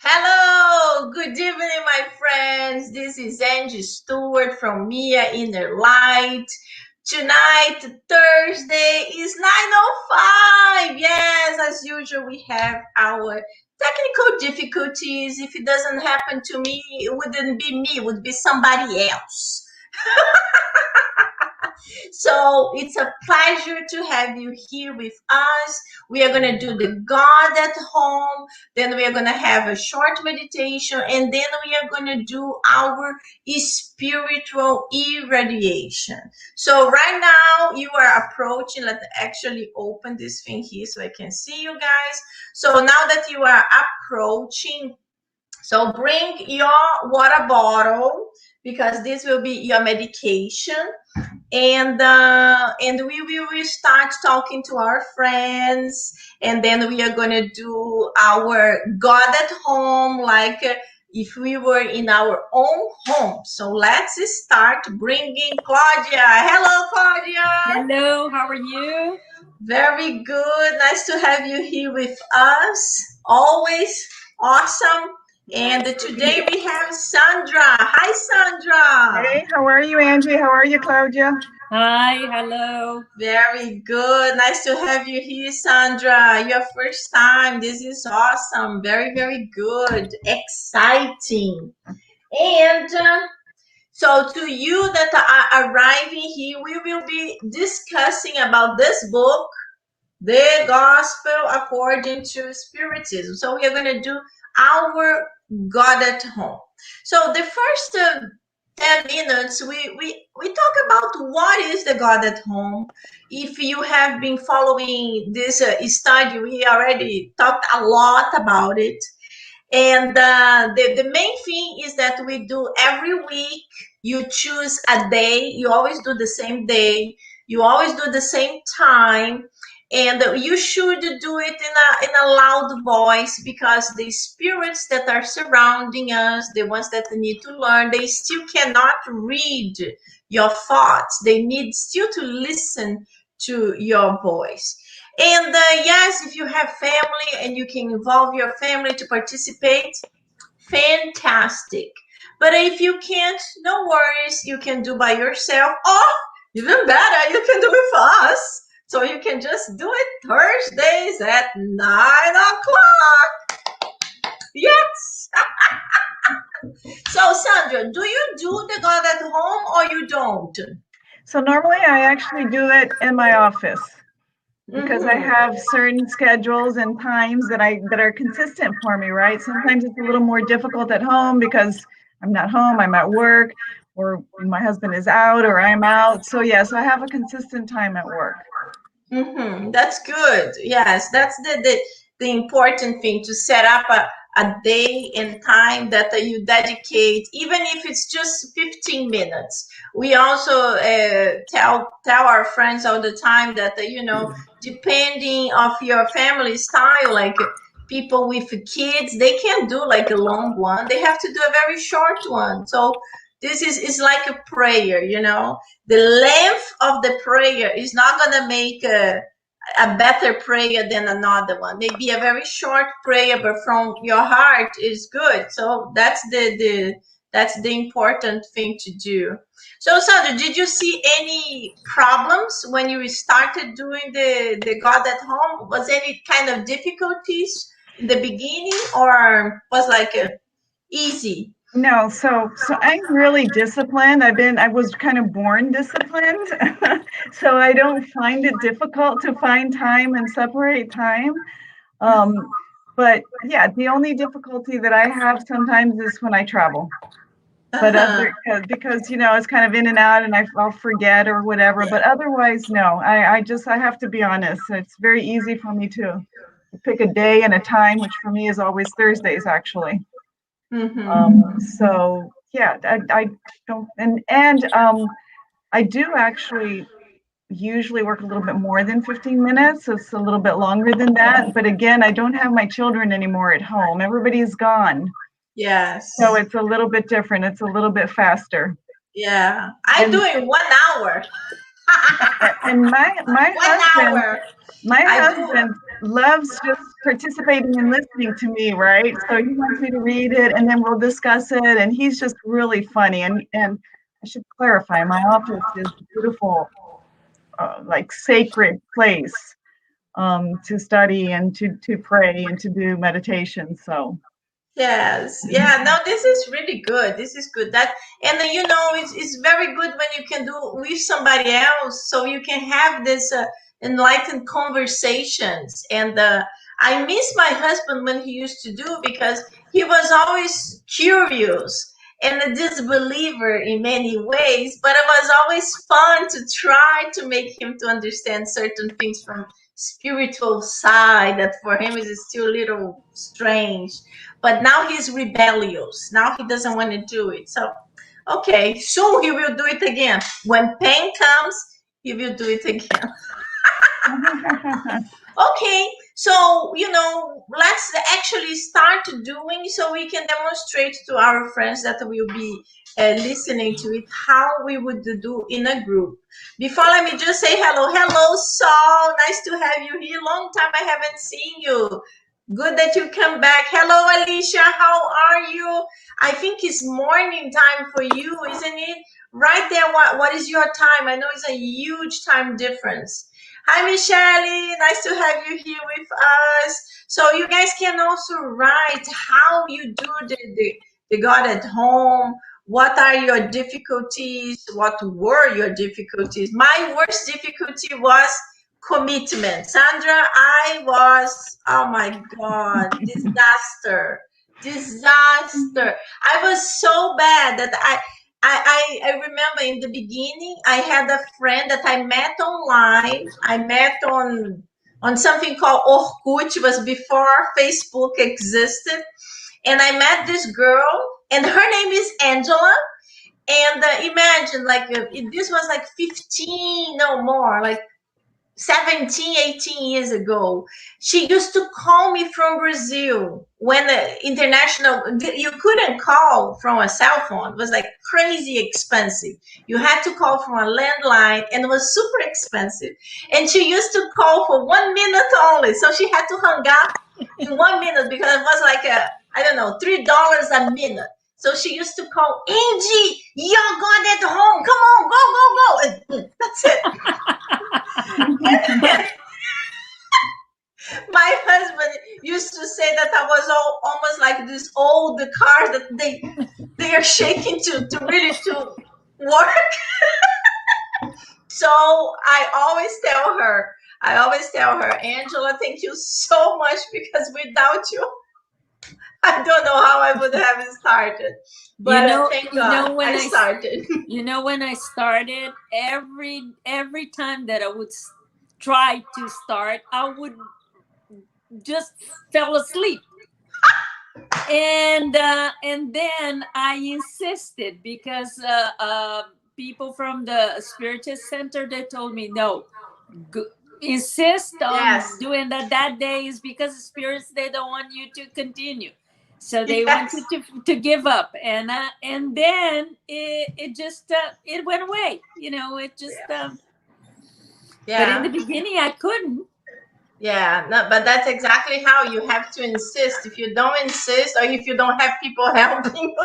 Hello, good evening, my friends. This is Angy Stewart from Mia Inner Light. Tonight, Thursday, is 9:05. Yes, as usual, we have our technical difficulties. If it doesn't happen to me, it wouldn't be me, it would be somebody else. So it's a pleasure to have you here with us. We are going to do the God at home. Then we are going to have a short meditation. And then we are going to do our spiritual irradiation. So right now you are approaching. Let's actually open this thing here so I can see you guys. So now that you are approaching, so bring your water bottle because this will be your medication, and we will start talking to our friends, and then we are going to do our God at home like if we were in our own home. So let's start bringing Claudia. Hello, Claudia. Hello, how are you? Very good. Nice to have you here with us. Always awesome. And today we have Sandra. Hi, Sandra. Hey, how are you, Angie? How are you, Claudia? Hi, hello. Very good. Nice to have you here, Sandra. Your first time. This is awesome. Very, very good. Exciting. And so to you that are arriving here, we will be discussing about this book, The Gospel According to Spiritism. So we are going to do our God at home. So the first 10 minutes, we talk about what is the God at home. If you have been following this study, we already talked a lot about it. And the main thing is that we do every week. You choose a day. You always do the same day. You always do the same time. And you should do it in a loud voice, because the spirits that are surrounding us, the ones that need to learn, they still cannot read your thoughts. They need still to listen to your voice. And yes, if you have family and you can involve your family to participate, fantastic. But if you can't, no worries. You can do by yourself. Or even better, you can do with us. So you can just do it Thursdays at 9:00. Yes. So Sandra, do you do the God at home or you don't? So normally I actually do it in my office because I have certain schedules and times that are consistent for me, right? Sometimes it's a little more difficult at home because I'm not home, I'm at work, or my husband is out or I'm out. So yes, I have a consistent time at work. That's good. Yes, that's the important thing, to set up a day and time that you dedicate, even if it's just 15 minutes. We also tell our friends all the time that depending of your family style, like people with kids, they can't do like a long one. They have to do a very short one. So this is like a prayer, the length of the prayer is not going to make a better prayer than another one. Maybe a very short prayer, but from your heart is good. So that's the important thing to do. So Sandra, did you see any problems when you started doing the God at home? Was any kind of difficulties in the beginning, or was like easy? No, so I'm really disciplined. I was kind of born disciplined. So I don't find it difficult to find time and separate time. But yeah, the only difficulty that I have sometimes is when I travel. But because it's kind of in and out and I'll forget or whatever. But otherwise, no, I have to be honest. It's very easy for me to pick a day and a time, which for me is always Thursdays, actually. So yeah, I don't, and I do actually usually work a little bit more than 15 minutes. So it's a little bit longer than that. But again, I don't have my children anymore at home. Everybody's gone. Yes. So it's a little bit different. It's a little bit faster. Yeah. I do it 1 hour. And my 1 hour. I do. husband loves just participating and listening to me, right? So he wants me to read it, and then we'll discuss it. And he's just really funny. And I should clarify, my office is a beautiful, like sacred place to study and to pray and to do meditation. So Yes, yeah, no, this is really good. This is good. That, and you know, it's very good when you can do with somebody else, so you can have this enlightened conversations. And I miss my husband when he used to do, because he was always curious and a disbeliever in many ways, but it was always fun to try to make him to understand certain things from spiritual side that for him is still a little strange. But now he's rebellious. Now he doesn't want to do it. So, okay, soon he will do it again. When pain comes, he will do it again. Okay, so, you know, let's actually start doing, so we can demonstrate to our friends that will be listening to it how we would do in a group. Before, let me just say hello. Hello, Saul. Nice to have you here. Long time I haven't seen you. Good that you come back. Hello, Alicia. How are you? I think it's morning time for you, isn't it? Right there. What is your time? I know it's a huge time difference. Hi, Michelle. Nice to have you here with us. So you guys can also write how you do the God at home. What are your difficulties? What were your difficulties? My worst difficulty was commitment. Sandra, I was, oh my God, disaster. Disaster. I was so bad that I remember in the beginning, I had a friend that I met online. I met on something called Orkut. It was before Facebook existed. And I met this girl, and her name is Angela. And imagine, like, this was like 15, no more, like 17, 18 years ago. She used to call me from Brazil when the international, you couldn't call from a cell phone. It was like crazy expensive. You had to call from a landline, and it was super expensive. And she used to call for 1 minute only. So she had to hang up in 1 minute, because it was like I don't know, $3 a minute. So she used to call, Angy, you're going at home. Come on, go, go, go. And that's it. My husband used to say that I was almost like this old car that they are shaking to really to work. So I always tell her, Angela, thank you so much, because without you, I don't know how I would have started. But thank God I started. You know, when I started, every time that I would try to start, I would just fell asleep. And then I insisted, because people from the Spiritist Center, they told me, no, insist on doing that day, is because the spirits, they don't want you to continue. So they want you to give up. And then it just it went away. You know, it just but in the beginning I couldn't. Yeah, no, but that's exactly how you have to insist. If you don't insist, or if you don't have people helping you,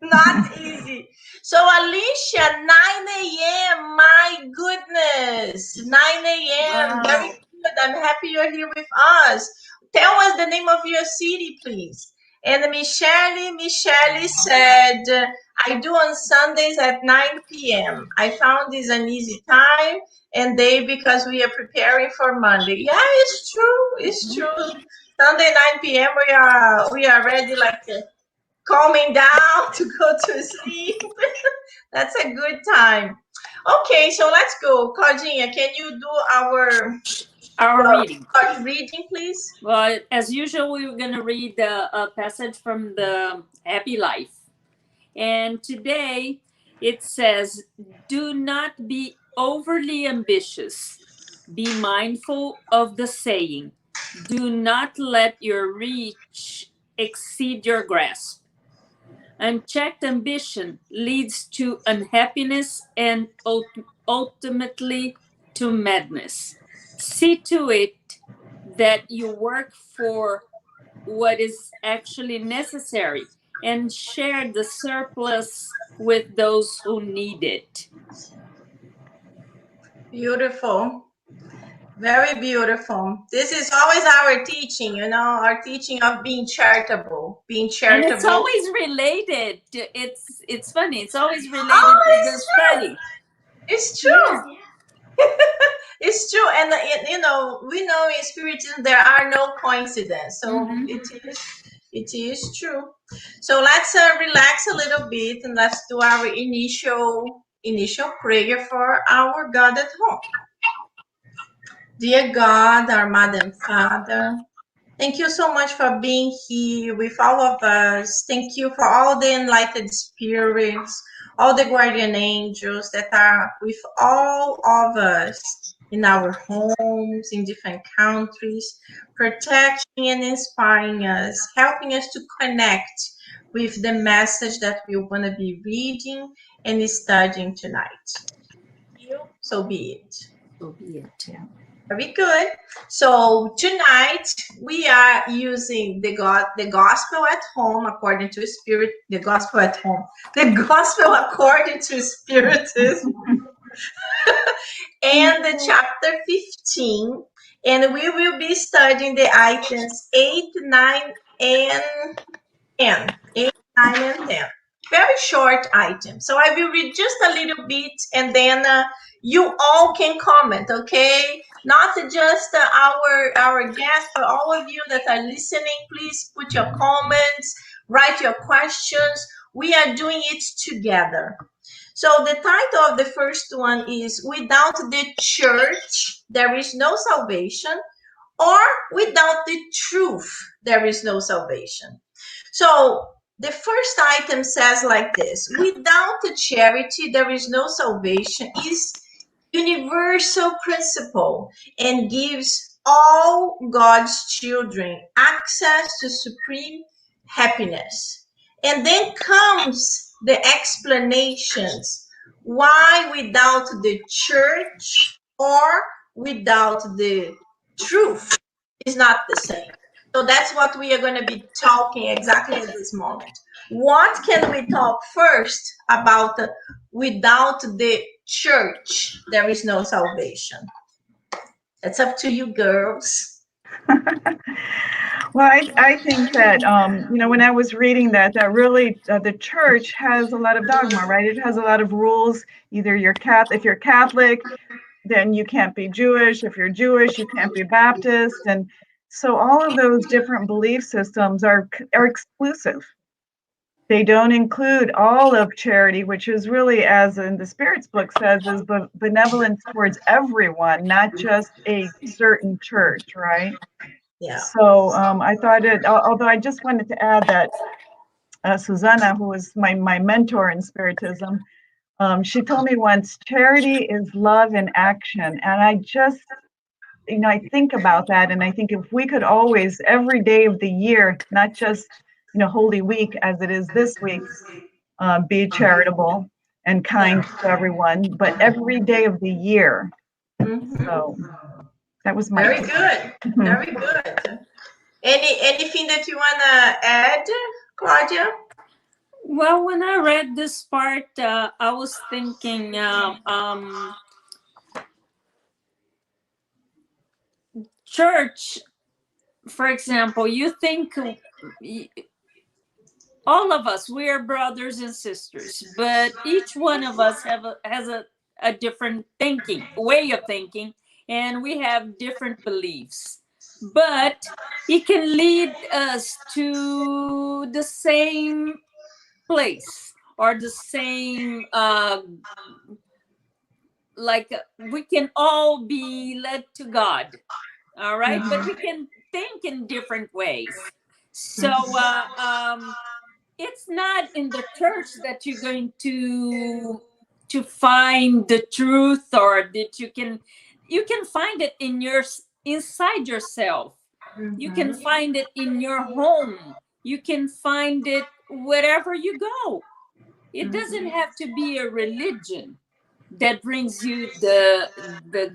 not easy. So Alicia, 9 a.m. My goodness, 9 a.m. Wow. Very good. I'm happy you're here with us. Tell us the name of your city, please. And Michelle said, I do on Sundays at 9 p.m. I found this an easy time and day, because we are preparing for Monday. Yeah, it's true. It's true. Sunday 9 p.m. we are ready, like calming down to go to sleep. That's a good time. Okay, so let's go. Claudinha, can you do our reading, please? Well, as usual, we were going to read a passage from the Happy Life. And today it says, do not be overly ambitious. Be mindful of the saying, do not let your reach exceed your grasp. Unchecked ambition leads to unhappiness and ultimately to madness. See to it that you work for what is actually necessary and share the surplus with those who need it. Beautiful. Very beautiful. This is always our teaching, our teaching of being charitable. Being charitable. And it's always related to, it's funny, it's always related to the study. It's true. Yeah. It's true. And, we know in Spiritism there are no coincidences. So it is true. So let's relax a little bit and let's do our initial prayer for our God at home. Dear God, our Mother and Father, thank you so much for being here with all of us. Thank you for all the enlightened spirits, all the guardian angels that are with all of us in our homes, in different countries, protecting and inspiring us, helping us to connect with the message that we're going to be reading and studying tonight. So be it. So be it, yeah. Very good. So tonight we are using the gospel at home according to Spirit. The gospel at home. The gospel according to Spiritism, and the chapter 15. And we will be studying the items 8, 9, and 10. 8, 9, and 10. Very short item. So I will read just a little bit, and then you all can comment, okay? Not just our guests, but all of you that are listening, please put your comments, write your questions. We are doing it together. So the title of the first one is Without the Church, There is No Salvation, or Without the Truth, There is No Salvation. So the first item says like this: without the charity, there is no salvation is universal principle and gives all God's children access to supreme happiness. And then comes the explanations why without the church or without the truth is not the same. So that's what we are going to be talking exactly at this moment. What can we talk first about without the church, there is no salvation? It's up to you, girls. Well, I think that, when I was reading that really the church has a lot of dogma, right? It has a lot of rules. Either if you're Catholic, then you can't be Jewish. If you're Jewish, you can't be Baptist. And so all of those different belief systems are exclusive. They don't include all of charity, which is really, as in the Spirit's book says, is benevolence towards everyone, not just a certain church, right? Yeah. So I thought although I just wanted to add that Susanna, who was my mentor in Spiritism, she told me once, charity is love in action. And I just, I think about that. And I think if we could always, every day of the year, not just, Holy Week as it is this week, be charitable and kind to everyone, but every day of the year. So that was my very good. Very good. Anything that you want to add, Claudia? Well, when I read this part, I was thinking, church, for example, you think all of us, we are brothers and sisters, but each one of us has a different way of thinking, and we have different beliefs. But it can lead us to the same place or the same like we can all be led to God, all right? But we can think in different ways. So it's not in the church that you're going to find the truth, or that you can find it inside yourself. You can find it in your home. You can find it wherever you go. It doesn't have to be a religion that brings you the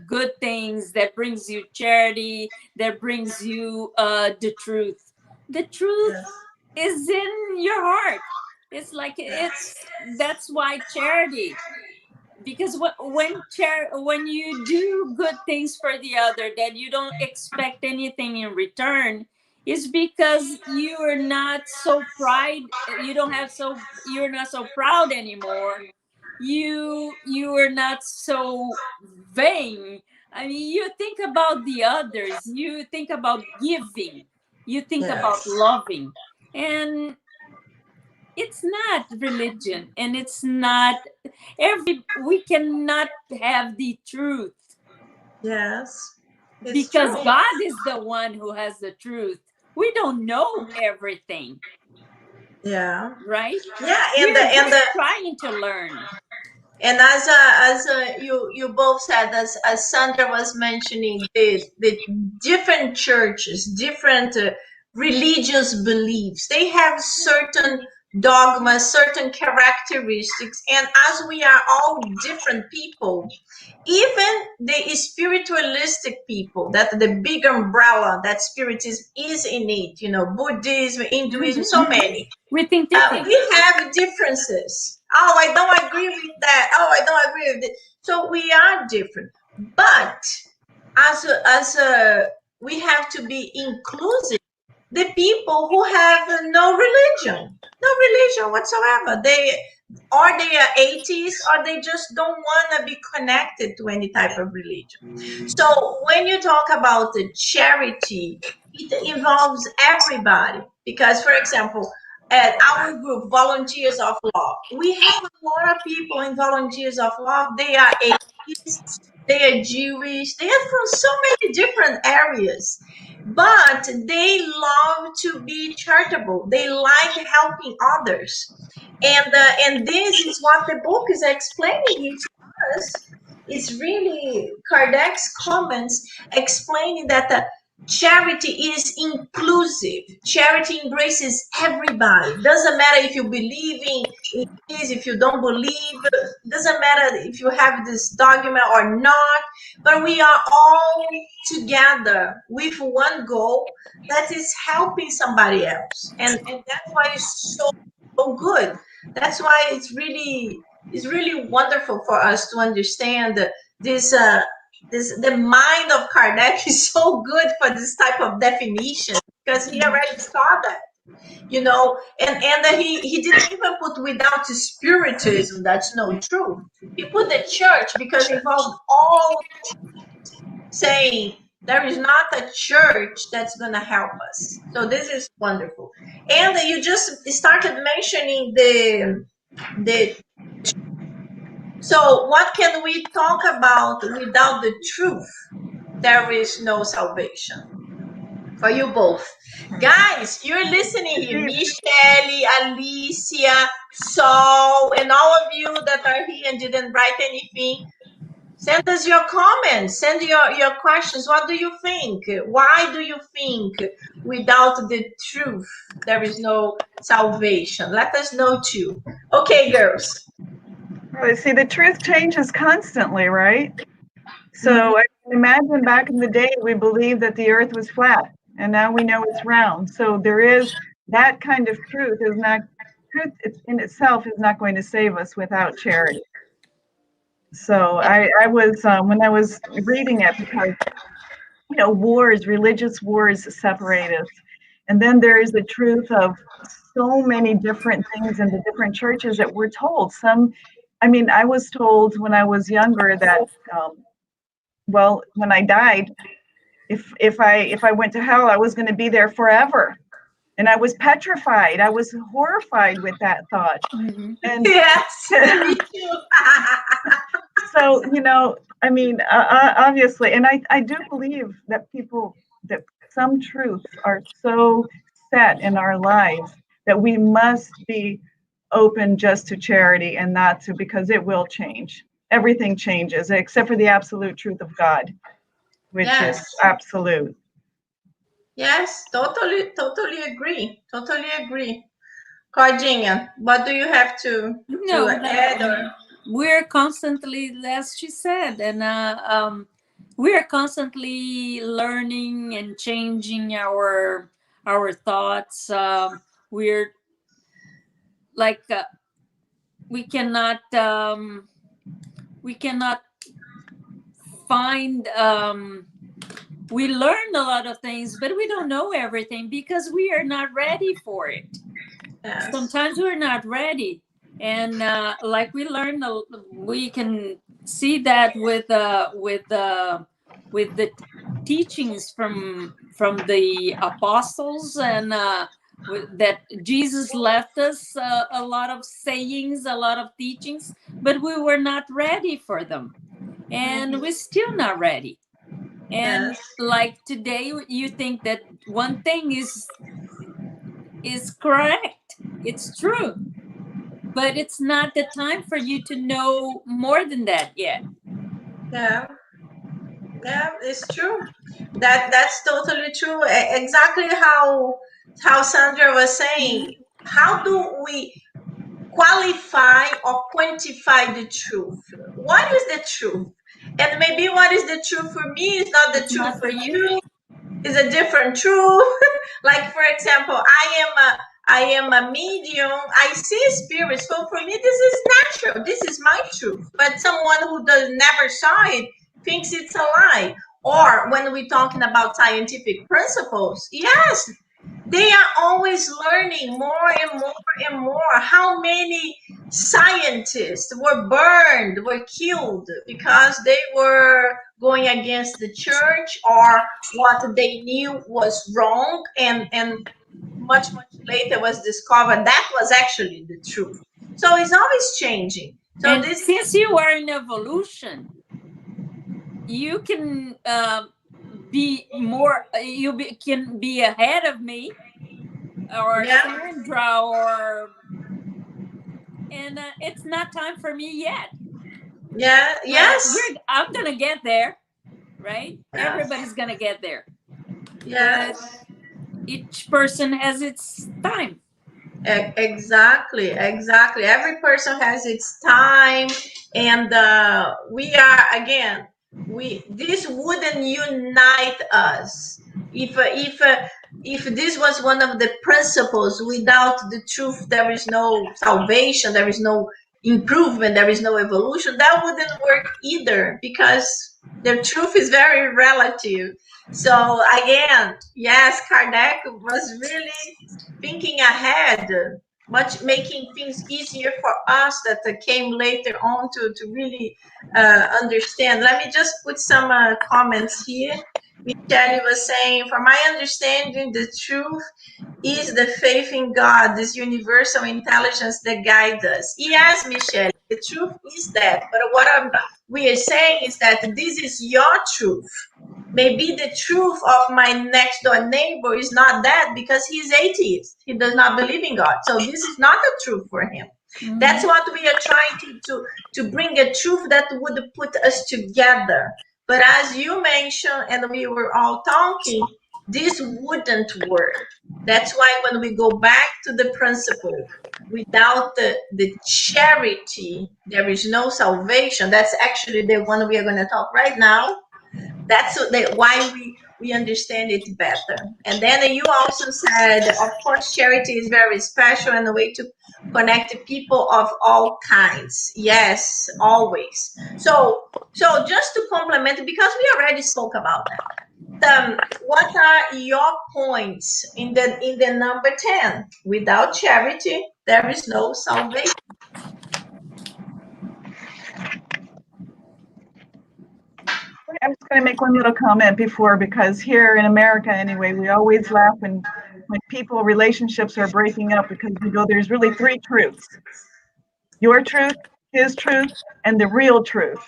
good things, that brings you charity, that brings you the truth. The truth is in your heart. It's like that's why charity, because when you do good things for the other that you don't expect anything in return, is because you're not so you're not so proud anymore. You are not so vain. I mean, you think about the others, you think about giving, you think about loving. And it's not religion, and it's not we cannot have the truth. Yes. Because true. God is the one who has the truth. We don't know everything. Yeah. Right? Yeah, We're just trying to learn. And as you both said, as Sandra was mentioning, the different churches, different religious beliefs, they have certain dogmas, certain characteristics, and as we are all different people, even the spiritualistic people, that the big umbrella that spiritism is innate, Buddhism, Hinduism, so many. We think different. We have differences. Oh, I don't agree with that. Oh, I don't agree with it. So we are different. But we have to be inclusive. The people who have no religion whatsoever. They are atheists, or they just don't want to be connected to any type of religion. So when you talk about the charity, it involves everybody. Because, for example, at our group, Volunteers of Love, we have a lot of people in Volunteers of Love. They are atheists, they are Jewish, they are from so many different areas, but they love to be charitable. They like helping others. And this is what the book is explaining here to us. It's really Kardec's comments explaining that the charity is inclusive. Charity embraces everybody. Doesn't matter if you believe in this, if you don't believe. Doesn't matter if you have this dogma or not. But we are all together with one goal, that is helping somebody else. And that's why it's so good. That's why it's really wonderful for us to understand this. The mind of Kardec is so good for this type of definition, because he already saw that, and he didn't even put without spiritism. That's no truth. He put the church because it involves all, saying there is not a church that's going to help us. So this is wonderful. And you just started mentioning the so what can we talk about? Without the truth, there is no salvation. For you both. Guys, you're listening here. Michelle, Alicia, Saul, and all of you that are here and didn't write anything, send us your comments, send your questions. What do you think? Why do you think without the truth there is no salvation? Let us know too. Okay, girls. Well, see, the truth changes constantly, right? So I can imagine back in the day, we believed that the earth was flat, and now we know it's round. So there is that kind of truth in itself is not going to save us without charity. So I was, when I was reading it, because, religious wars separate us. And then there is the truth of so many different things in the different churches that we're told. I was told when I was younger that, when I died, if I went to hell, I was going to be there forever. And I was petrified. I was horrified with that thought. Mm-hmm. And yes, me too. So, obviously, and I do believe that that some truths are so set in our lives that we must be open just to charity and not to, because it will change. Everything changes except for the absolute truth of God, which is absolute. Yes, totally agree. Totally agree. Cardinha, what do you have to No, add? Or? We're constantly, as she said, and we are constantly learning and changing our thoughts. We're like we cannot find. We learn a lot of things, but we don't know everything because we are not ready for it. Yes. Sometimes we're not ready, and like we learn, we can see that with the teachings from the apostles, and that Jesus left us a lot of sayings, a lot of teachings, but we were not ready for them, and we're still not ready. And Yes. like today, you think that one thing is correct, it's true, but it's not the time for you to know more than that yet. Yeah. Yeah, it's true. That's totally true. Exactly how Sandra was saying. How do we qualify or quantify the truth? What is the truth? And maybe what is the truth for me is not the It's truth not for for you. you. Is a different truth. Like, for example, I am a medium. I see spirits. So for me, this is natural. This is my truth. But someone who does never saw it thinks it's a lie. Or when we're talking about scientific principles, yes, they are always learning more and more and more. How many scientists were burned, were killed because they were going against the church, or what they knew was wrong, and much later was discovered that was actually the truth. So it's always changing. So And this, since you are in evolution, you can be more, can be ahead of me or yeah, Sandra, or and it's not time for me yet. yeah, But yes, I'm gonna get there, right? yeah, Everybody's gonna get there, yeah. but each person has its time. Exactly, exactly. Every person has its time, and we are, again. We, this wouldn't unite us if this was one of the principles. Without the truth, there is no salvation. There is no improvement. There is no evolution. That wouldn't work either, because the truth is very relative. So again, yes, Kardec was really thinking ahead, much making things easier for us that came later on to really understand. Let me just put some comments here. Michelle was saying, from my understanding, the truth is the faith in God, this universal intelligence that guides us. Yes, Michelle, the truth is that. But what we are saying is that this is your truth. Maybe the truth of my next door neighbor is not that, because he's atheist. He does not believe in God. So this is not the truth for him. Mm-hmm. That's what we are trying to bring, a truth that would put us together. But as you mentioned, and we were all talking, this wouldn't work. That's why when we go back to the principle, without the charity, there is no salvation. That's actually the one we are going to talk right now. That's why we understand it better. And then you also said, of course, charity is very special and a way to connect people of all kinds. Yes, always. So just to complement, because we already spoke about that. What are your points in the number 10? Without charity, there is no salvation. I'm just going to make one little comment before, because here in America, anyway, we always laugh when relationships are breaking up, because we go, there's really three truths: your truth, his truth, and the real truth.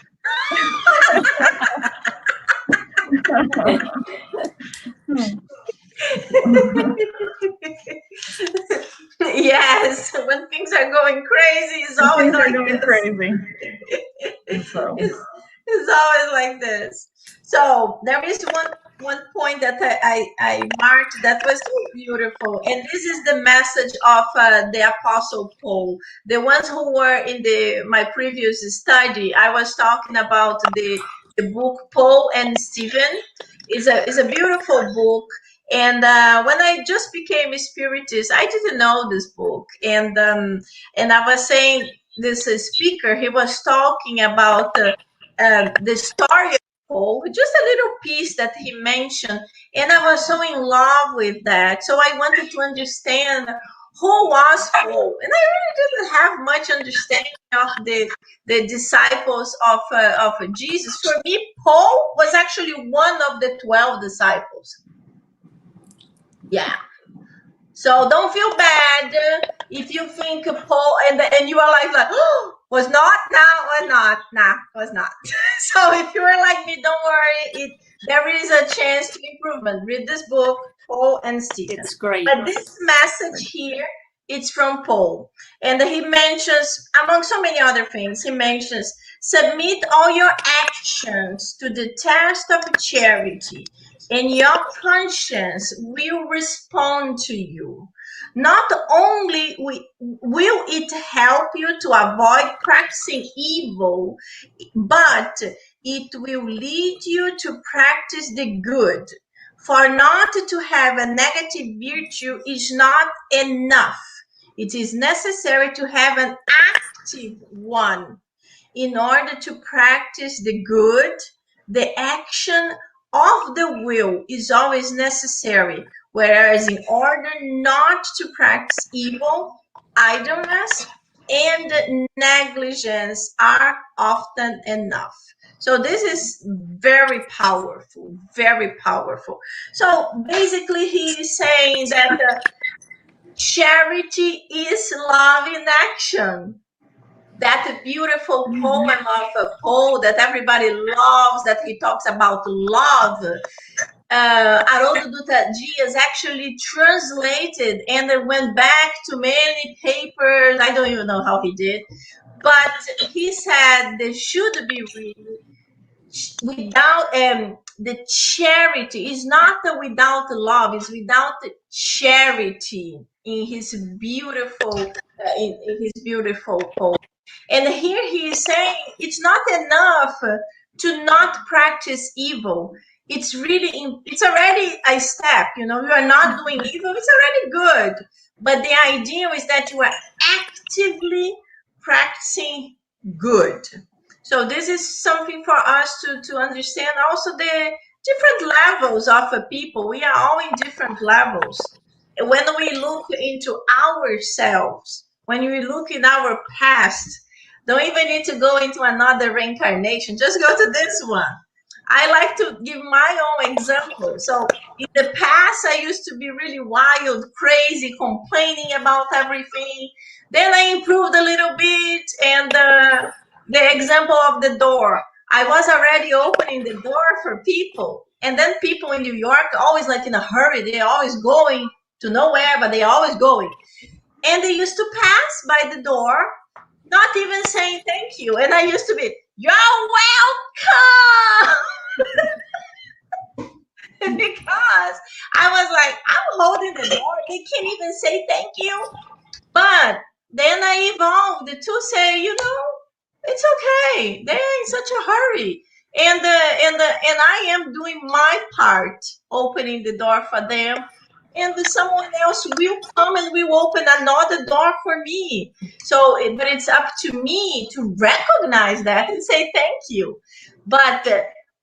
Yes, when things are going crazy, it's always like this. Crazy. It's always like this. So there is one one point that I marked that was so beautiful, and this is the message of the Apostle Paul. The ones who were in my previous study, I was talking about the book Paul and Stephen. Is a beautiful book, and when I just became a spiritist, I didn't know this book, and I was saying this speaker, he was talking about the story Paul, just a little piece that he mentioned, and I was so in love with that. So I wanted to understand who was Paul, and I really didn't have much understanding of the disciples of Jesus. For me, Paul was actually one of the 12 disciples. Yeah. So don't feel bad if you think Paul and you are like oh, was not was not. So if you are like me, don't worry. There is a chance to improvement. Read this book, Paul and Stephen. It's great. But this message here, it's from Paul, and he mentions, among so many other things, he mentions submit all your actions to the test of charity, and your conscience will respond to you. Not only will it help you to avoid practicing evil, but it will lead you to practice the good. For not to have a negative virtue is not enough. It is necessary to have an active one. In order to practice the good, the action of the will is always necessary, whereas in order not to practice evil, idleness and negligence are often enough. So this is very powerful, very powerful. So basically he is saying that charity is love in action. That beautiful poem of Paul that everybody loves, that he talks about love. Haroldo Dutra Dias actually translated and it went back to many papers. I don't even know how he did, but he said there should be really without the charity is not without love, is without charity in his beautiful in his beautiful poem. And here he is saying it's not enough to not practice evil. It's really, it's already a step, you know, you are not doing evil, it's already good. But the idea is that you are actively practicing good. So this is something for us to understand also the different levels of people. We are all in different levels. When we look into ourselves, when we look in our past, don't even need to go into another reincarnation. Just go to this one. I like to give my own example. So in the past, I used to be really wild, crazy, complaining about everything. Then I improved a little bit. And the example of the door, I was already opening the door for people. And then people in New York, always like in a hurry. They're always going to nowhere, but they're always going. And they used to pass by the door, not even saying thank you. And I used to be, you're welcome. Because I was like, I'm holding the door. They can't even say thank you. But then I evolved to say, you know, it's okay. They're in such a hurry. And I am doing my part, opening the door for them. And someone else will come and will open another door for me. So, but it's up to me to recognize that and say thank you. But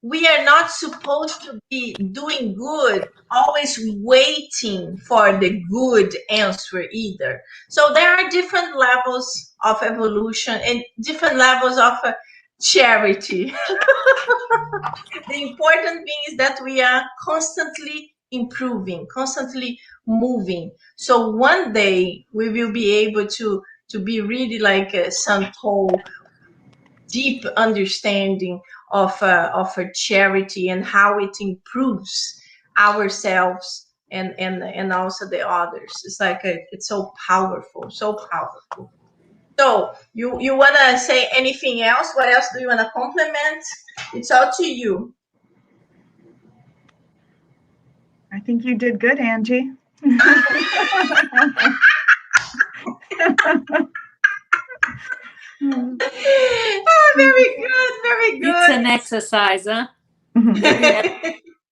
we are not supposed to be doing good, always waiting for the good answer either. So there are different levels of evolution and different levels of charity. The important thing is that we are constantly improving, constantly moving. So one day we will be able to be really like Saint Paul, deep understanding of a charity and how it improves ourselves and also the others. It's like it's so powerful, so powerful. So you want to say anything else? What else do you want to compliment? It's all to you. I think you did good, Angie. Oh, very good, very good. It's an exercise, huh?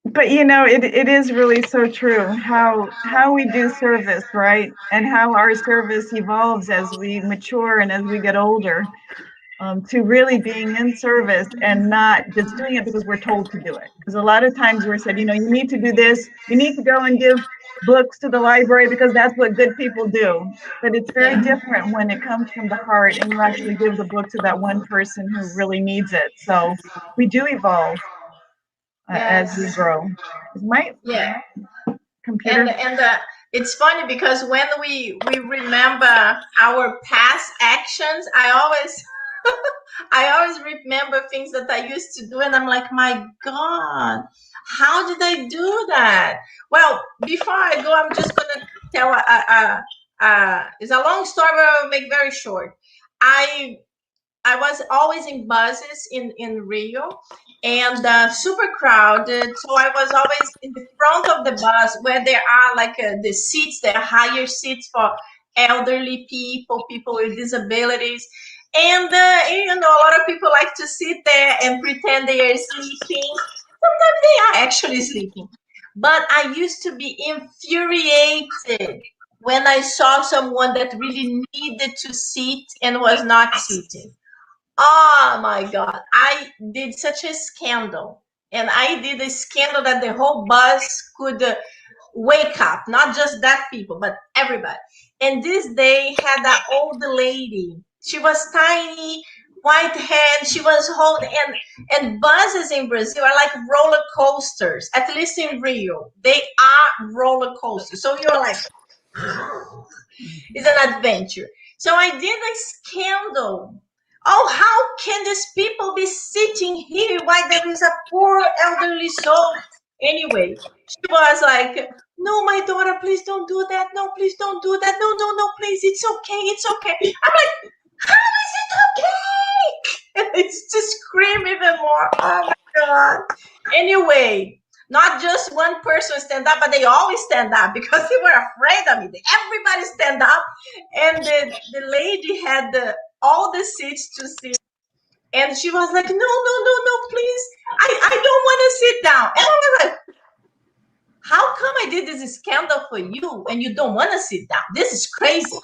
But it is really so true how we do service, right? And how our service evolves as we mature and as we get older, to really being in service and not just doing it because we're told to do it. Because a lot of times we're said, you need to do this, you need to go and give books to the library because that's what good people do. But it's very different when it comes from the heart and you actually give the book to that one person who really needs it. So we do evolve as we grow. My computer. And it's funny because when we remember our past actions, I always remember things that I used to do, and I'm like, my God, how did I do that? Well, before I go, I'm just gonna tell it's a long story, but I'll make very short. I was always in buses in Rio, and super crowded. So I was always in the front of the bus where there are like the seats, there are higher seats for elderly people, people with disabilities. And, a lot of people like to sit there and pretend they are sleeping. Sometimes they are actually sleeping. But I used to be infuriated when I saw someone that really needed to sit and was not sitting. Oh my God. I did such a scandal. And I did a scandal that the whole bus could wake up, not just that people, but everybody. And this day had that old lady. She was tiny, white head. She was holding, and buses in Brazil are like roller coasters, at least in Rio. They are roller coasters. So you're like, it's an adventure. So I did a scandal. Oh, how can these people be sitting here while there is a poor elderly soul? Anyway, she was like, no, my daughter, please don't do that. No, please don't do that. No, no, no, please. It's okay. It's okay. I'm like, how is it okay? And it's to scream even more. Oh my God. Anyway, not just one person stand up, but they always stand up because they were afraid of me. Everybody stand up. And the lady had all the seats to sit. And she was like, no, no, no, no, please. I don't want to sit down. And I was like, how come I did this scandal for you and you don't want to sit down? This is crazy.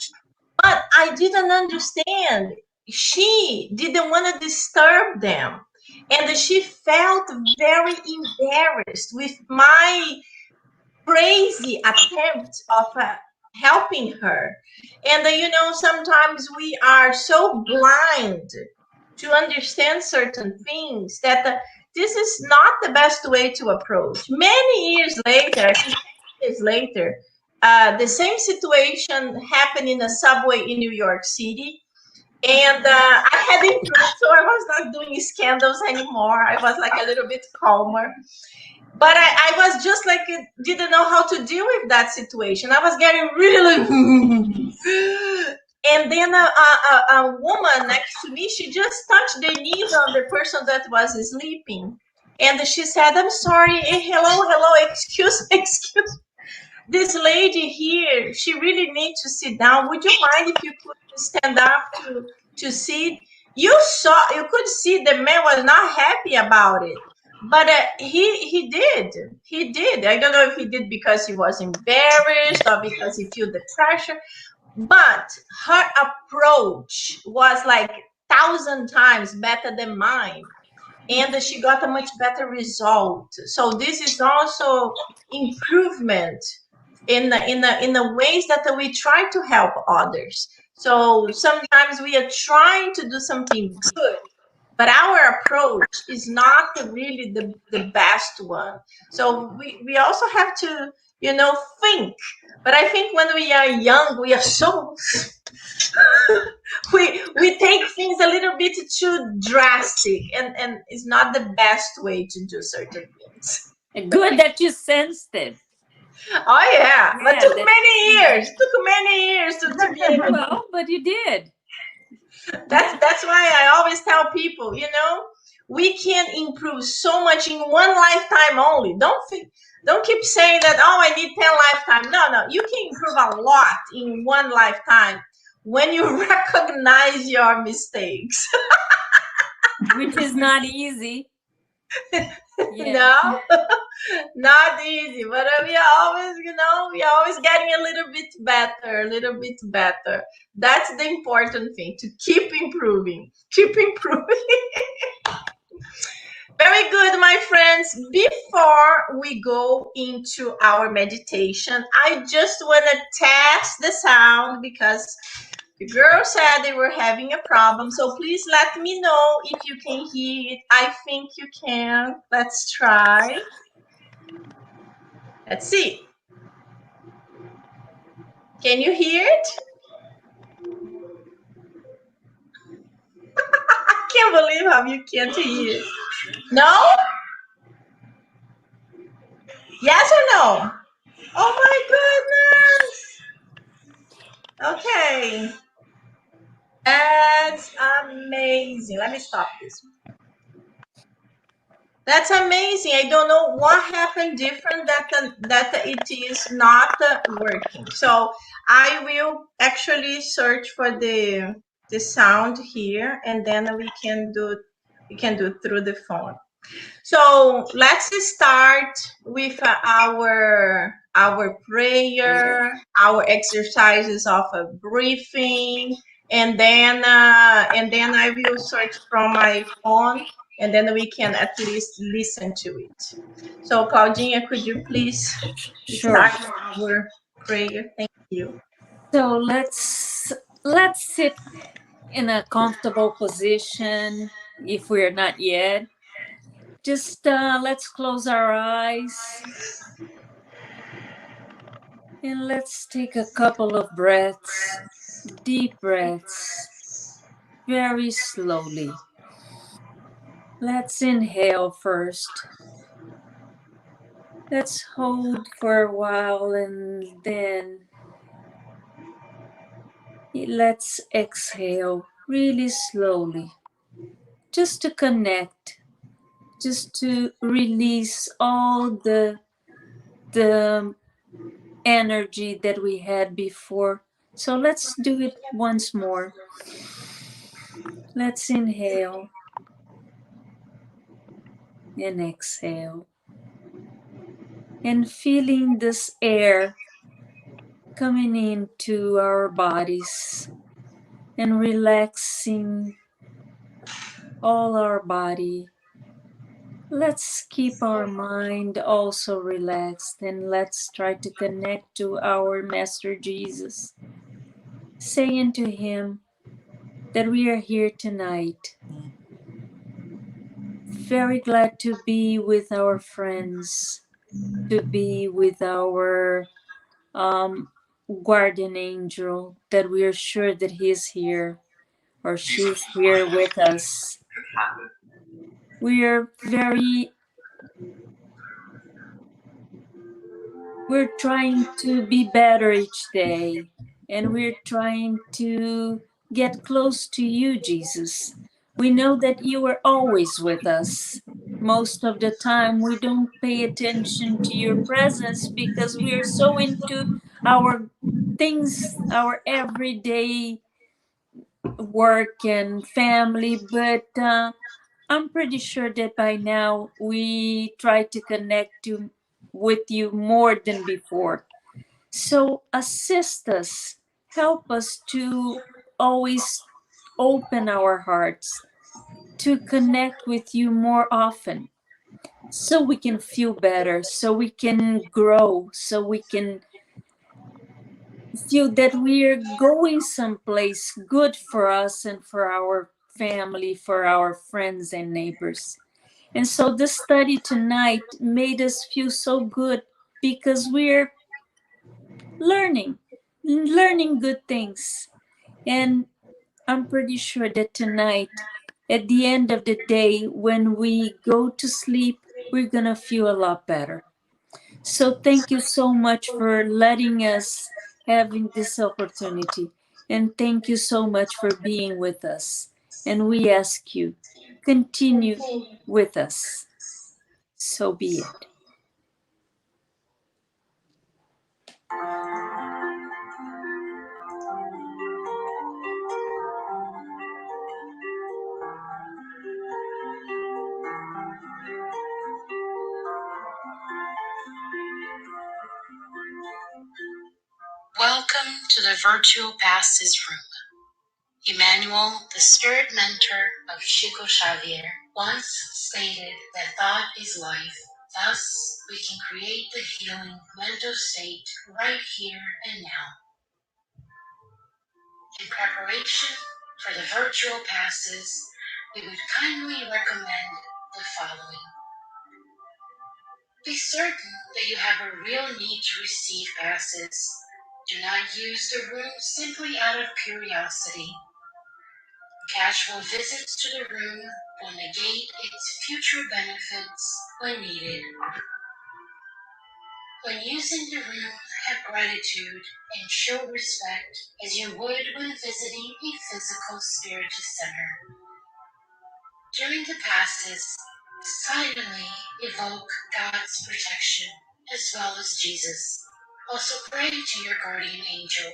But I didn't understand. She didn't want to disturb them. And she felt very embarrassed with my crazy attempt of helping her. And, sometimes we are so blind to understand certain things that this is not the best way to approach. Many years later, I think years later, the same situation happened in a subway in New York City. And I had improved, so I was not doing scandals anymore. I was like a little bit calmer. But I was just like, didn't know how to deal with that situation. I was getting really and then a woman next to me, she just touched the knees on the person that was sleeping. And she said, I'm sorry, hello, excuse me. This lady here, she really needs to sit down. Would you mind if you could stand up to sit? You could see the man was not happy about it. But he did. I don't know if he did because he was embarrassed or because he felt the pressure. But her approach was like 1,000 times better than mine. And she got a much better result. So this is also improvement in the ways that we try to help others. So sometimes we are trying to do something good, but our approach is not really the best one. So we also have to, think. But I think when we are young, we are so we take things a little bit too drastic, and it's not the best way to do certain things. Good that you sensed it. Oh yeah, but took many years. Took many years to be able. Well, but you did. That's why I always tell people, we can improve so much in one lifetime only. Don't think. Don't keep saying that, oh, I need 10 lifetimes. No, you can improve a lot in one lifetime when you recognize your mistakes. Which is not easy. Yeah. No, not easy, but we are always, we are always getting a little bit better. That's the important thing, to keep improving. Very good, my friends. Before we go into our meditation, I just want to test the sound because the girl said they were having a problem. So please let me know if you can hear it. I think you can. Let's try. Let's see. Can you hear it? I can't believe how you can't hear it. No? Yes or no? Oh my goodness. Okay. That's amazing. Let me stop this. That's amazing. I don't know what happened different that it is not working. So I will actually search for the sound here, and then we can do it through the phone. So let's start with our prayer, our exercises of breathing, and then I will search from my phone, and then we can at least listen to it. So Claudinha, could you please start our prayer? Thank you. So let's sit in a comfortable position if we're not yet. Just let's close our eyes and let's take a couple of breaths, deep breaths, very slowly. Let's inhale first. Let's hold for a while and then let's exhale really slowly. Just to connect, just to release all the energy that we had before. So let's do it once more. Let's inhale and exhale. And feeling this air coming into our bodies and relaxing all our body. Let's keep our mind also relaxed and let's try to connect to our Master Jesus, saying to him that we are here tonight. Very glad to be with our friends, to be with our guardian angel, that we are sure that he is here or she's here with us. We're trying to be better each day, and we're trying to get close to you, Jesus. We know that you are always with us. Most of the time, we don't pay attention to your presence because we are so into our things, our everyday work and family, but I'm pretty sure that by now we try to connect with you more than before. So assist us, help us to always open our hearts, to connect with you more often, so we can feel better, so we can grow, so we can feel that we're going someplace good for us and for our family, for our friends and neighbors. And so this study tonight made us feel so good because we're learning good things. And I'm pretty sure that tonight, at the end of the day, when we go to sleep, we're going to feel a lot better. So thank you so much for letting us having this opportunity. And thank you so much for being with us. And we ask you, continue with us. So be it. Welcome to the Virtual Passes Room. Emmanuel, the spirit mentor of Chico Xavier, once stated that thought is life. Thus, we can create the healing mental state right here and now. In preparation for the virtual passes, we would kindly recommend the following. Be certain that you have a real need to receive passes. Do not use the room simply out of curiosity. Casual visits to the room will negate its future benefits when needed. When using the room, have gratitude and show respect as you would when visiting a physical spiritist center. During the passes, silently evoke God's protection as well as Jesus. Also pray to your guardian angel.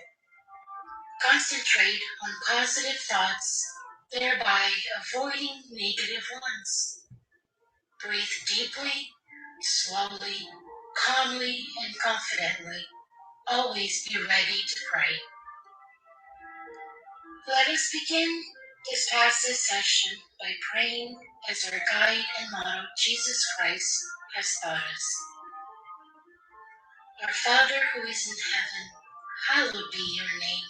Concentrate on positive thoughts, thereby avoiding negative ones. Breathe deeply, slowly, calmly, and confidently. Always be ready to pray. Let us begin this passes session by praying as our guide and motto Jesus Christ has taught us. Our Father who is in heaven, hallowed be your name.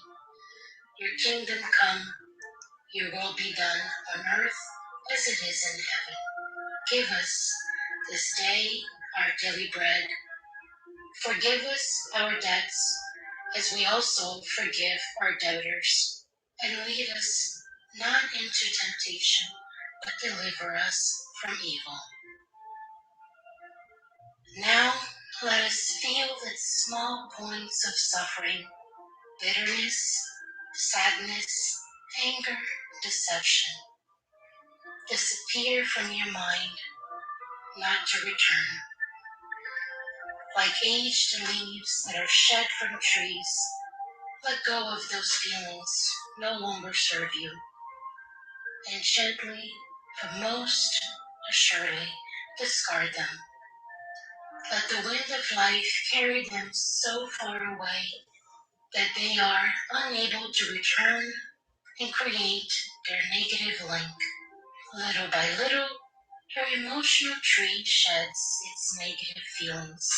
Your kingdom come, your will be done on earth as it is in heaven. Give us this day our daily bread. Forgive us our debts as we also forgive our debtors. And lead us not into temptation, but deliver us from evil. Now let us feel that small points of suffering, bitterness, sadness, anger, deception disappear from your mind, not to return. Like aged leaves that are shed from trees, let go of those feelings no longer serve you, and gently, but most assuredly, discard them. Let the wind of life carry them so far away that they are unable to return and create their negative link. Little by little, your emotional tree sheds its negative feelings,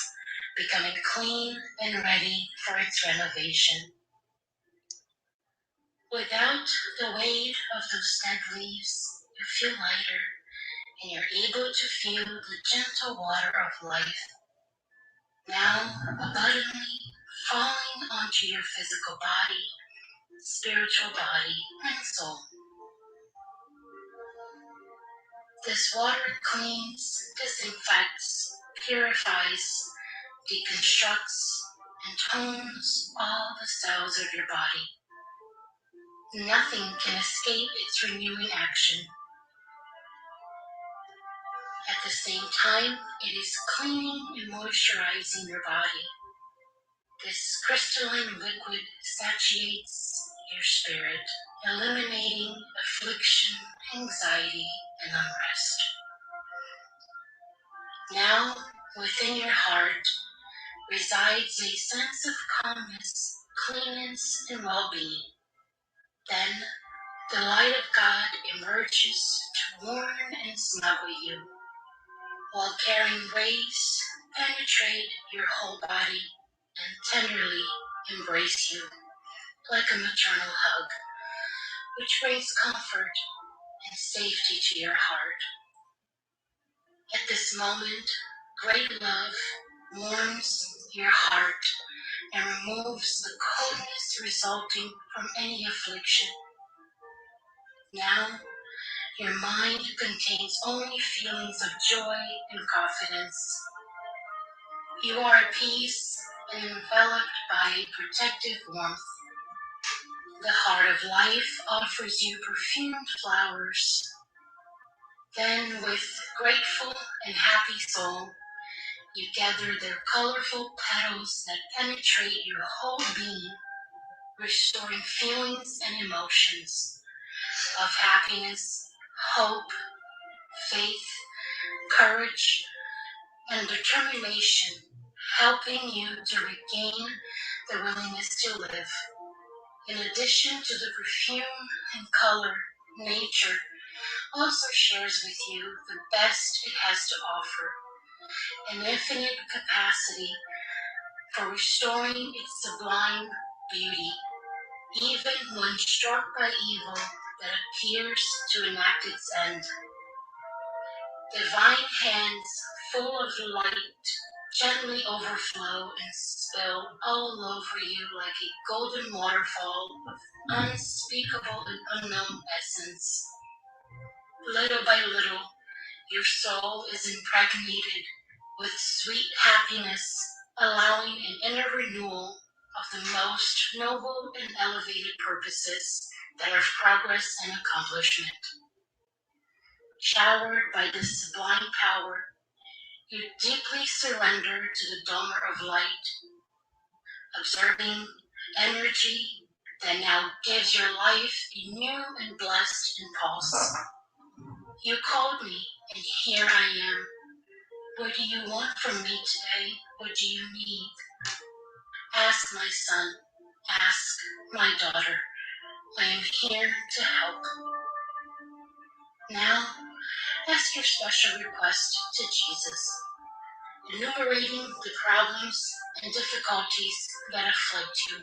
becoming clean and ready for its renovation. Without the weight of those dead leaves, you feel lighter and you're able to feel the gentle water of life now abundantly falling onto your physical body, spiritual body, and soul. This water cleans, disinfects, purifies, deconstructs, and tones all the cells of your body. Nothing can escape its renewing action. At the same time, it is cleaning and moisturizing your body. This crystalline liquid satiates your spirit, eliminating affliction, anxiety, and unrest. Now, within your heart resides a sense of calmness, cleanness, and well-being. Then, the light of God emerges to warm and snuggle you, while carrying rays penetrate your whole body and tenderly embrace you like a maternal hug, which brings comfort and safety to your heart. At this moment, great love warms your heart and removes the coldness resulting from any affliction. Now, your mind contains only feelings of joy and confidence. You are at peace and enveloped by a protective warmth. The heart of life offers you perfumed flowers. Then, with grateful and happy soul, You gather their colorful petals that penetrate your whole being, restoring feelings and emotions of happiness, hope, faith, courage, and determination, helping you to regain the willingness to live. In addition to the perfume and color, nature also shares with you the best it has to offer, an infinite capacity for restoring its sublime beauty, even when struck by evil that appears to enact its end. Divine hands full of light gently overflow and spill all over you like a golden waterfall of unspeakable and unknown essence. Little by little, your soul is impregnated with sweet happiness, allowing an inner renewal of the most noble and elevated purposes that are progress and accomplishment. Showered by this sublime power, you deeply surrender to the donor of light, observing energy that now gives your life a new and blessed impulse. You called me, and here I am. What do you want from me today? What do you need? Ask, my son. Ask, my daughter. I am here to help. Now, ask your special request to Jesus, enumerating the problems and difficulties that afflict you.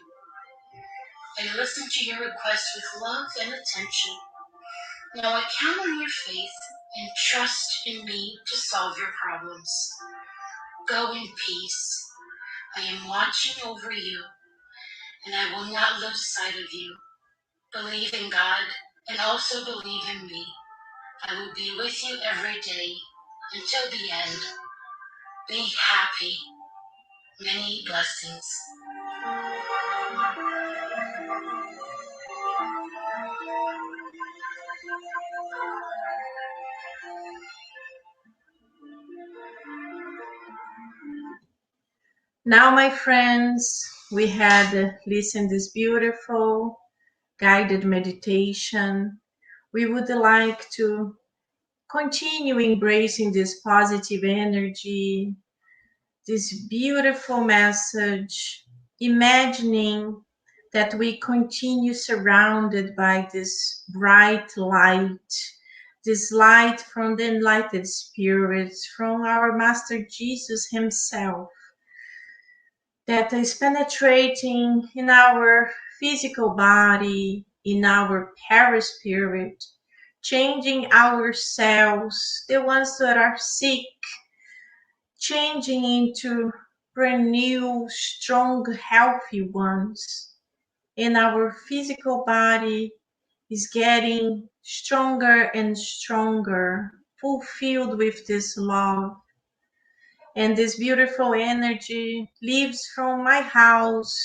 I listen to your request with love and attention. Now I count on your faith and trust in me to solve your problems. Go in peace. I am watching over you, and I will not lose sight of you. Believe in God and also believe in me. I will be with you every day until the end. Be happy. Many blessings. Now, my friends, we had listened this beautiful guided meditation. We would like to continue embracing this positive energy, this beautiful message, imagining that we continue surrounded by this bright light, this light from the enlightened spirits, from our Master Jesus himself, that is penetrating in our physical body, in our perispirit, changing our cells, the ones that are sick, changing into brand new, strong, healthy ones. And our physical body is getting stronger and stronger, fulfilled with this love. And this beautiful energy leaves from my house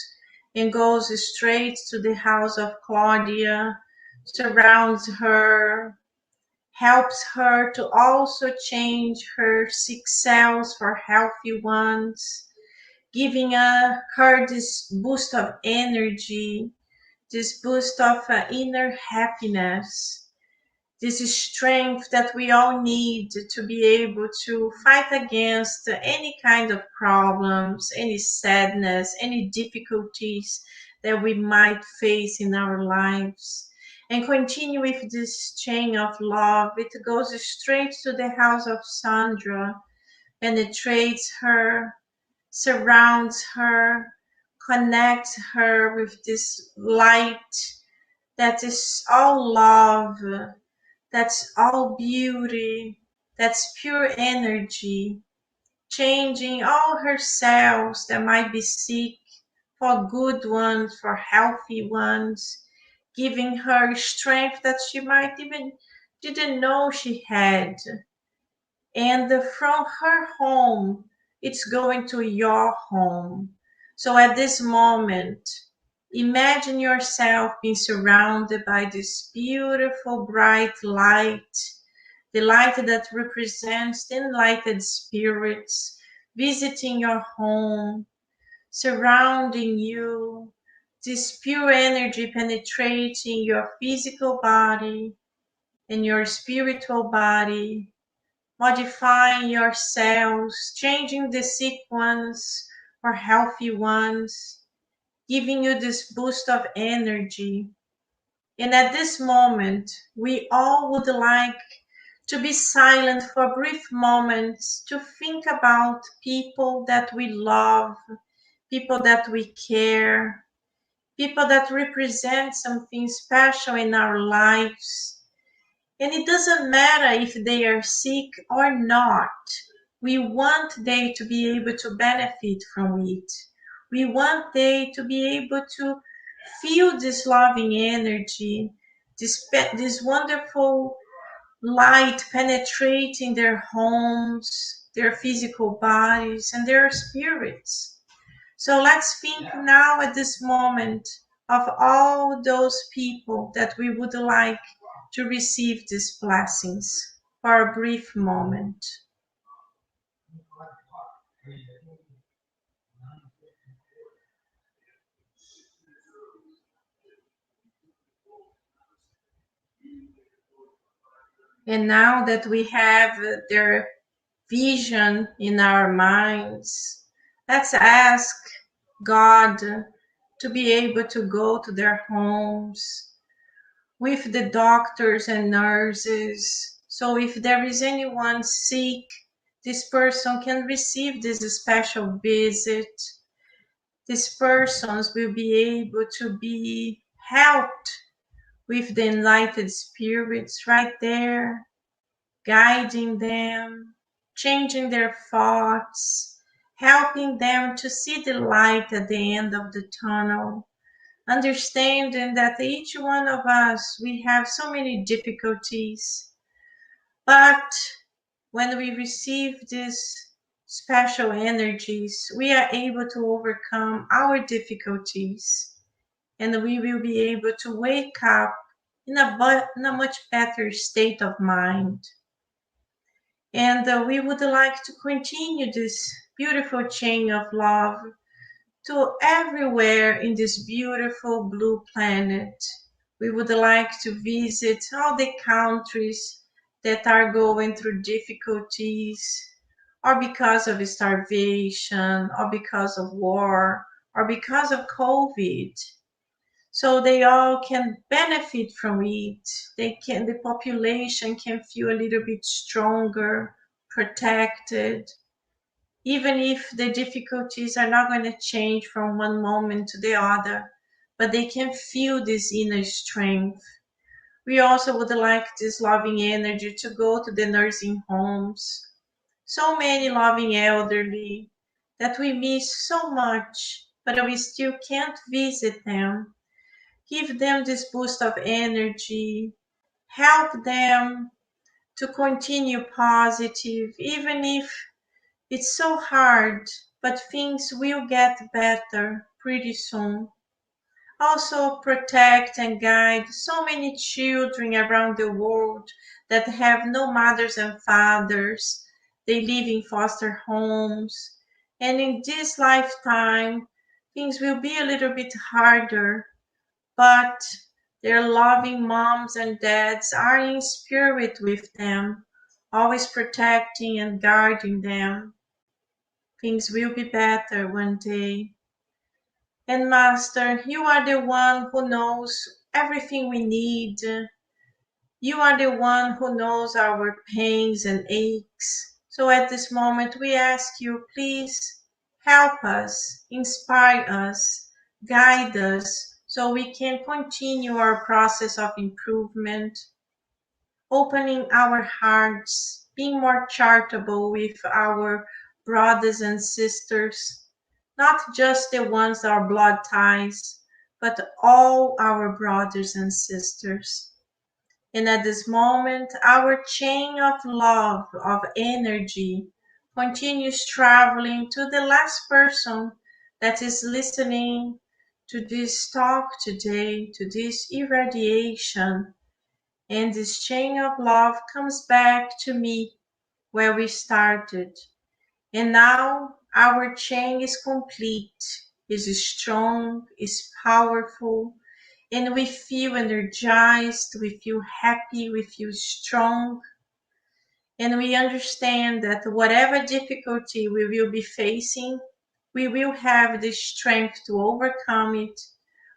and goes straight to the house of Claudia, surrounds her, helps her to also change her sick cells for healthy ones, giving her this boost of energy, this boost of inner happiness, this is strength that we all need to be able to fight against any kind of problems, any sadness, any difficulties that we might face in our lives. And continue with this chain of love. It goes straight to the house of Sandra, penetrates her, surrounds her, connects her with this light that is all love, that's all beauty, that's pure energy, changing all her cells that might be sick for good ones, for healthy ones, giving her strength that she might even didn't know she had. And from her home, it's going to your home. So at this moment, imagine yourself being surrounded by this beautiful bright light, the light that represents the enlightened spirits, visiting your home, surrounding you, this pure energy penetrating your physical body and your spiritual body, modifying your cells, changing the sick ones for healthy ones, giving you this boost of energy. And at this moment, we all would like to be silent for brief moments to think about people that we love, people that we care, people that represent something special in our lives. And it doesn't matter if they are sick or not. We want they to be able to benefit from it. We want they to be able to feel this loving energy, this wonderful light penetrating their homes, their physical bodies, and their spirits. So let's think now at this moment of all those people that we would like to receive these blessings for a brief moment. And now that we have their vision in our minds, let's ask God to be able to go to their homes with the doctors and nurses. So if there is anyone sick, this person can receive this special visit. These persons will be able to be helped with the enlightened spirits right there, guiding them, changing their thoughts, helping them to see the light at the end of the tunnel, understanding that each one of us, we have so many difficulties, but when we receive these special energies, we are able to overcome our difficulties, and we will be able to wake up in a much better state of mind. And we would like to continue this beautiful chain of love to everywhere in this beautiful blue planet. We would like to visit all the countries that are going through difficulties, or because of starvation, or because of war, or because of COVID. So they all can benefit from it. The population can feel a little bit stronger, protected, even if the difficulties are not going to change from one moment to the other, but they can feel this inner strength. We also would like this loving energy to go to the nursing homes. So many loving elderly that we miss so much, but we still can't visit them. Give them this boost of energy, help them to continue positive, even if it's so hard, but things will get better pretty soon. Also protect and guide so many children around the world that have no mothers and fathers. They live in foster homes. And in this lifetime, things will be a little bit harder, but their loving moms and dads are in spirit with them, always protecting and guarding them. Things will be better one day. And Master, you are the one who knows everything we need. You are the one who knows our pains and aches. So at this moment, we ask you, please help us, inspire us, guide us, so we can continue our process of improvement, opening our hearts, being more charitable with our brothers and sisters, not just the ones that are blood ties, but all our brothers and sisters. And at this moment, our chain of love, of energy, continues traveling to the last person that is listening to this talk today, to this irradiation. And this chain of love comes back to me where we started. And now our chain is complete, is strong, is powerful, and we feel energized, we feel happy, we feel strong, and we understand that whatever difficulty we will be facing, we will have the strength to overcome it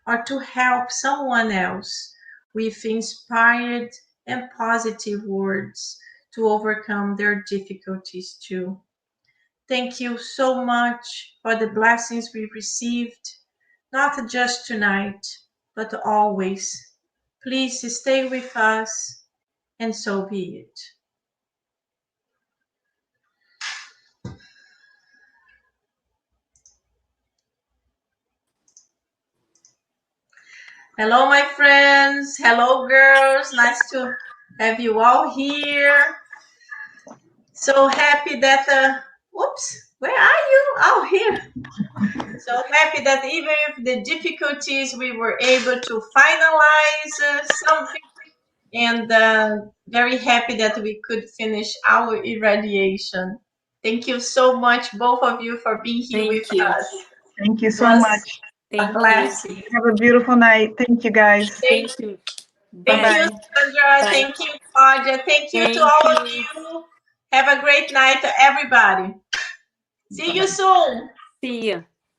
or to help someone else with inspired and positive words to overcome their difficulties too. Thank you so much for the blessings we received, not just tonight, but always. Please stay with us, and so be it. Hello, my friends. Hello, girls. Nice to have you all here. So happy that, whoops, where are you? Oh, here. So happy that even with the difficulties, we were able to finalize something, and very happy that we could finish our irradiation. Thank you so much, both of you, for being here with us. Thank you so much. A blessing. Have a beautiful night. Thank you, guys. Thank you. Thank you, Sandra. Bye. Thank you, Claudia. Thank you to all of you. Have a great night, everybody. See you soon. See you.